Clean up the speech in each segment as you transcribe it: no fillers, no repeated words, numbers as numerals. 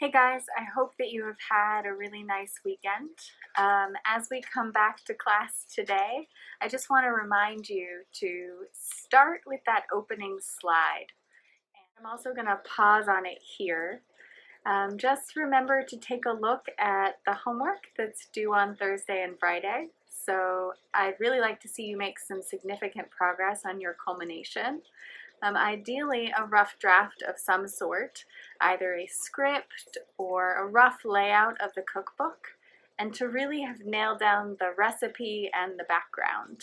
Hey guys, I hope that you have had a really nice weekend. As we come back to class today, I just want to remind you to start with that opening slide. And I'm also going to pause on it here. Just remember to take a look at the homework that's due on Thursday and Friday. So I'd really like to see you make some significant progress on your culmination. Ideally a rough draft of some sort, either a script or a rough layout of the cookbook, and to really have nailed down the recipe and the background.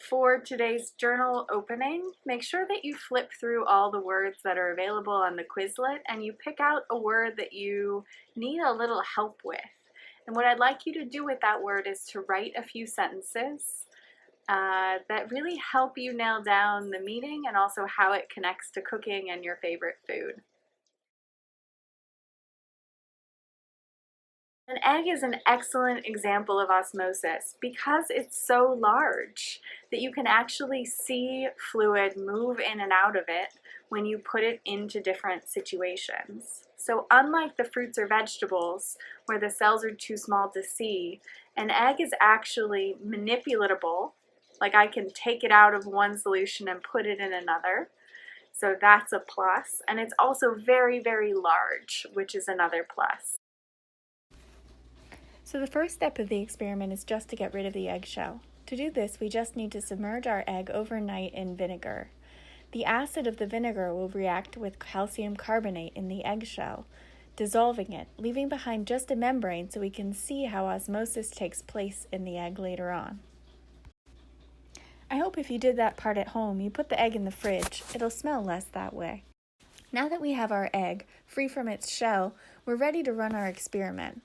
For today's journal opening, make sure that you flip through all the words that are available on the Quizlet and you pick out a word that you need a little help with. And what I'd like you to do with that word is to write a few sentences that really help you nail down the meaning and also how it connects to cooking and your favorite food. An egg is an excellent example of osmosis because it's so large that you can actually see fluid move in and out of it when you put it into different situations. So unlike the fruits or vegetables where the cells are too small to see, an egg is actually manipulatable. Like I can take it out of one solution and put it in another. So that's a plus. And it's also very, very large, which is another plus. So the first step of the experiment is just to get rid of the eggshell. To do this, we just need to submerge our egg overnight in vinegar. The acid of the vinegar will react with calcium carbonate in the eggshell, dissolving it, leaving behind just a membrane so we can see how osmosis takes place in the egg later on. I hope if you did that part at home, you put the egg in the fridge. It'll smell less that way. Now that we have our egg free from its shell, we're ready to run our experiment.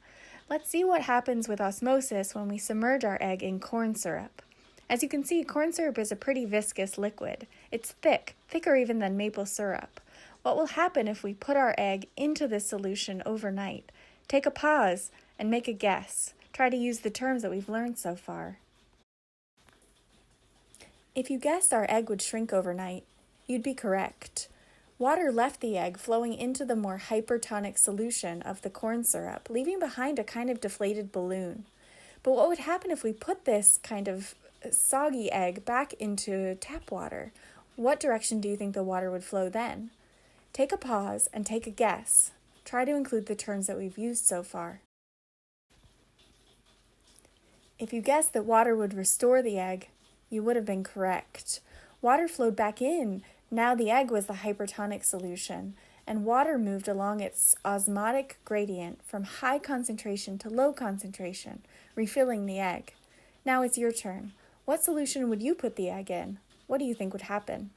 Let's see what happens with osmosis when we submerge our egg in corn syrup. As you can see, corn syrup is a pretty viscous liquid. It's thick, thicker even than maple syrup. What will happen if we put our egg into this solution overnight? Take a pause and make a guess. Try to use the terms that we've learned so far. If you guessed our egg would shrink overnight, you'd be correct. Water left the egg flowing into the more hypertonic solution of the corn syrup, leaving behind a kind of deflated balloon. But what would happen if we put this kind of soggy egg back into tap water? What direction do you think the water would flow then? Take a pause and take a guess. Try to include the terms that we've used so far. If you guessed that water would restore the egg, you would have been correct. Water flowed back in. Now the egg was the hypertonic solution, and water moved along its osmotic gradient from high concentration to low concentration, refilling the egg. Now it's your turn. What solution would you put the egg in? What do you think would happen?